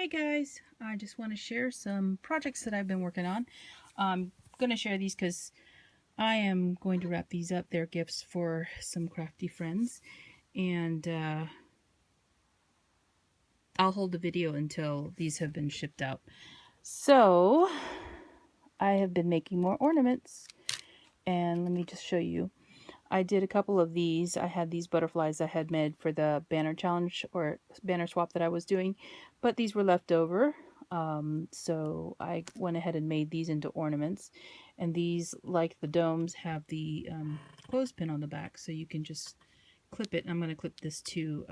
Hey guys, I just want to share some projects that I've been working on. I'm going to share these because I am going to wrap these up. They're gifts for some crafty friends, and I'll hold the video until these have been shipped out. So I have been making more ornaments, and let me just show you. I did a couple of these. I had these butterflies I had made for the banner challenge or banner swap that I was doing, but these were left over. So I went ahead and made these into ornaments. And these, like the domes, have the clothespin on the back, so you can just clip it. I'm going to clip this to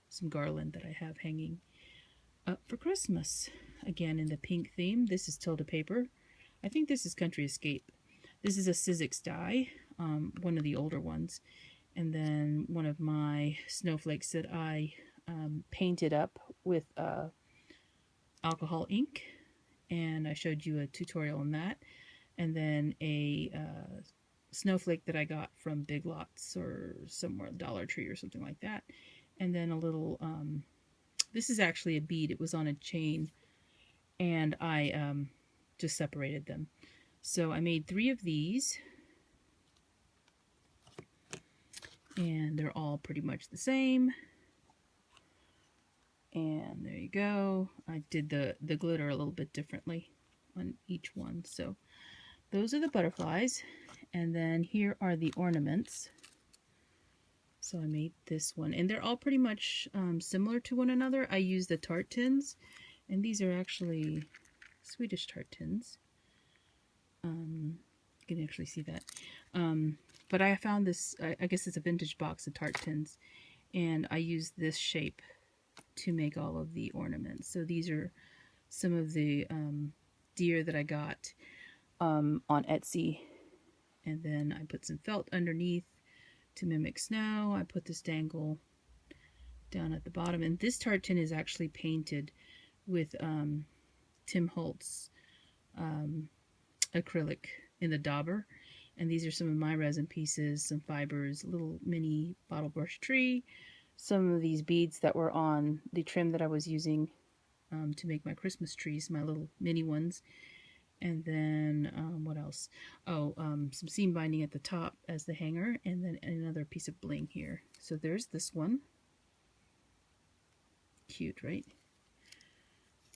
some garland that I have hanging up for Christmas. Again, in the pink theme. This is Tilda paper. I think this is Country Escape. This is a Sizzix die, one of the older ones, and then one of my snowflakes that I painted up with alcohol ink, and I showed you a tutorial on that, and then a snowflake that I got from Big Lots or somewhere, Dollar Tree or something like that, and then a little, this is actually a bead. It was on a chain, and I just separated them. So I made 3 of these, and they're all pretty much the same. And there you go. I did the glitter a little bit differently on each one. So those are the butterflies, and then here are the ornaments. So I made this one, and they're all pretty much similar to one another. I used the tart tins, and these are actually Swedish tart tins. You can actually see that. But I found this, I guess it's a vintage box of tart tins, and I used this shape to make all of the ornaments. So these are some of the deer that I got on Etsy, and then I put some felt underneath to mimic snow. I put this dangle down at the bottom, and this tart tin is actually painted with Tim Holtz acrylic in the dauber, and these are some of my resin pieces, some fibers, a little mini bottle brush tree, some of these beads that were on the trim that I was using to make my Christmas trees, my little mini ones, and then what else? Oh, some seam binding at the top as the hanger, and then another piece of bling here. So there's this one. Cute, right?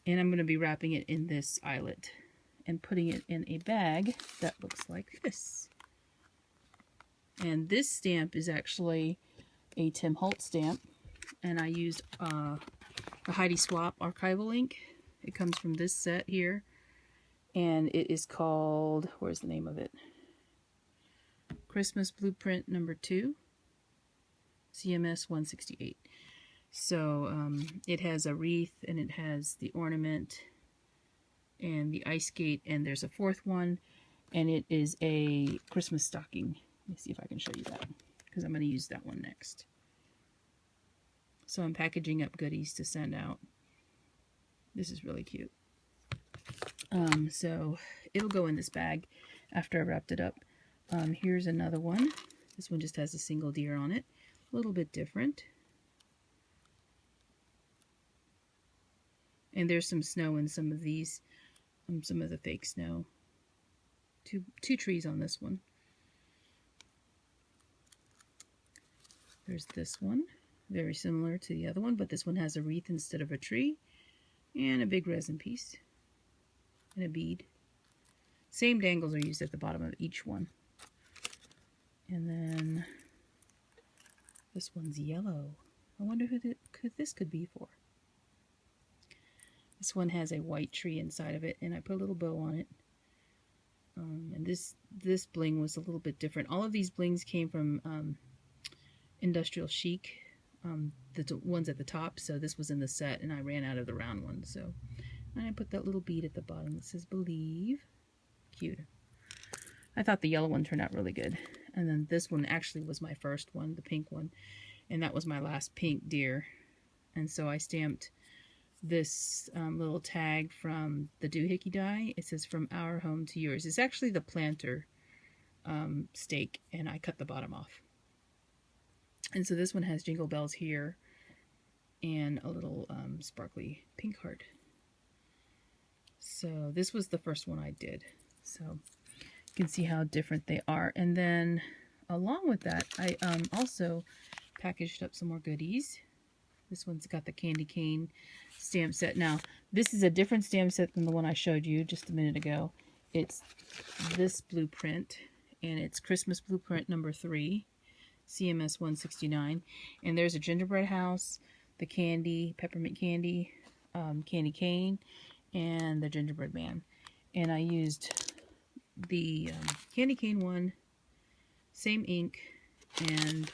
And I'm going to be wrapping it in this eyelet and putting it in a bag that looks like this. And this stamp is actually a Tim Holtz stamp, and I used the Heidi Swap archival ink. It comes from this set here, and it is called, where's the name of it? Christmas Blueprint number 2, CMS 168. So it has a wreath, and it has the ornament and the ice skate, and there's a 4th one, and it is a Christmas stocking. Let me see if I can show you that, because I'm going to use that one next. So I'm packaging up goodies to send out. This is really cute. So it'll go in this bag after I wrapped it up. Here's another one. This one just has a single deer on it. A little bit different. And there's some snow in some of these. Some of the fake snow. Two trees on this one. There's this one. Very similar to the other one, but this one has a wreath instead of a tree. And a big resin piece. And a bead. Same dangles are used at the bottom of each one. And then this one's yellow. I wonder who this could be for. This one has a white tree inside of it, and I put a little bow on it. And this bling was a little bit different. All of these blings came from Industrial Chic, the ones at the top. So this was in the set, and I ran out of the round one. So and I put that little bead at the bottom that says "Believe." Cute. I thought the yellow one turned out really good. And then this one actually was my first one, the pink one, and that was my last pink deer. And so I stamped this little tag from the doohickey die. It says "From our home to yours." It's actually the planter stake, and I cut the bottom off. And so this one has jingle bells here and a little sparkly pink heart. So this was the first one I did. So you can see how different they are. And then along with that, I also packaged up some more goodies. This one's got the candy cane stamp set. Now, this is a different stamp set than the one I showed you just a minute ago. It's this blueprint, and it's Christmas blueprint number 3, CMS 169. And there's a gingerbread house, the candy, peppermint candy, candy cane, and the gingerbread man. And I used the candy cane one, same ink, and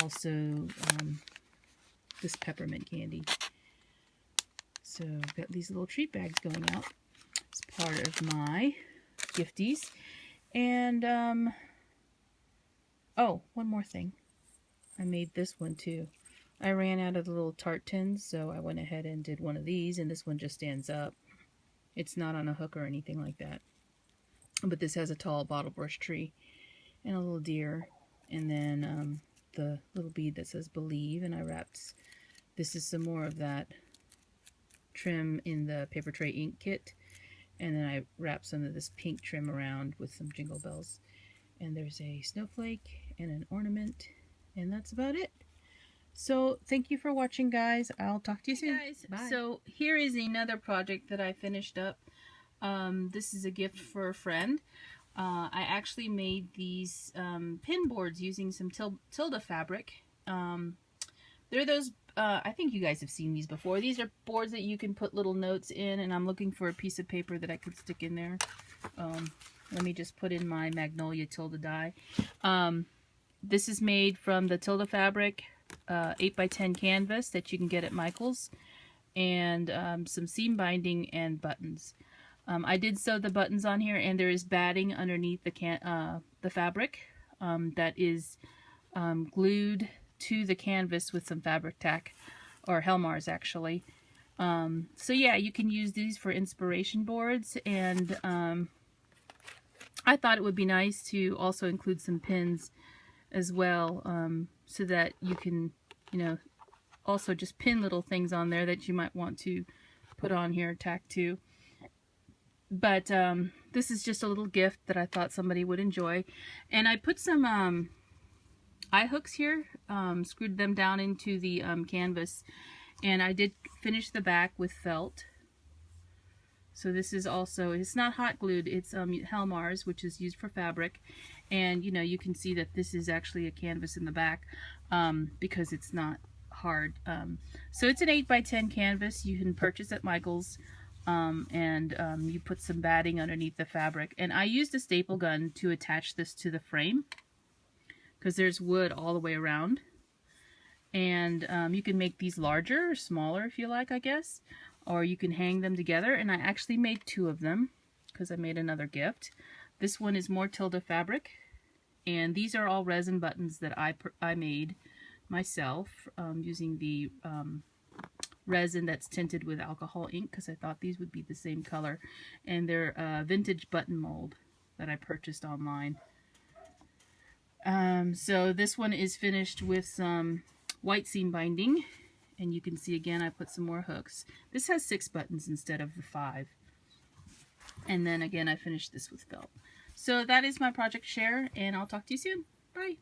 also this peppermint candy. So I've got these little treat bags going out as part of my Gifties. And oh, one more thing. I made this one too. I ran out of the little tart tins, so I went ahead and did one of these, and this one just stands up. It's not on a hook or anything like that. But this has a tall bottle brush tree and a little deer, and then the little bead that says believe, and I wrapped, this is some more of that trim in the paper tray ink kit, and then I wrapped some of this pink trim around with some jingle bells. And there's a snowflake and an ornament, and that's about it. So thank you for watching, guys. I'll talk to you soon. Guys, bye. So here is another project that I finished up. This is a gift for a friend. I actually made these pin boards using some Tilda fabric. They're those, I think you guys have seen these before. These are boards that you can put little notes in, and I'm looking for a piece of paper that I could stick in there. Let me just put in my Magnolia Tilda die. This is made from the Tilda fabric, 8x10 canvas that you can get at Michael's, and some seam binding and buttons. I did sew the buttons on here, and there is batting underneath the fabric that is glued to the canvas with some fabric tack, or Helmars actually. So yeah, you can use these for inspiration boards, and I thought it would be nice to also include some pins as well, so that you can, you know, also just pin little things on there that you might want to put on here, tack to. But this is just a little gift that I thought somebody would enjoy. And I put some eye hooks here, screwed them down into the canvas, and I did finish the back with felt. So this is also, it's not hot glued, it's Helmars, which is used for fabric. And you know, you can see that this is actually a canvas in the back, because it's not hard. So it's an 8x10 canvas you can purchase at Michael's, and you put some batting underneath the fabric. And I used a staple gun to attach this to the frame, because there's wood all the way around. And you can make these larger or smaller if you like, I guess. Or you can hang them together, and I actually made 2 of them because I made another gift. This one is more Tilda fabric, and these are all resin buttons that I made myself using the resin that's tinted with alcohol ink, because I thought these would be the same color. And they're a vintage button mold that I purchased online. So this one is finished with some white seam binding. And you can see again, I put some more hooks. This has 6 buttons instead of the 5. And then again, I finished this with felt. So that is my project share, and I'll talk to you soon. Bye.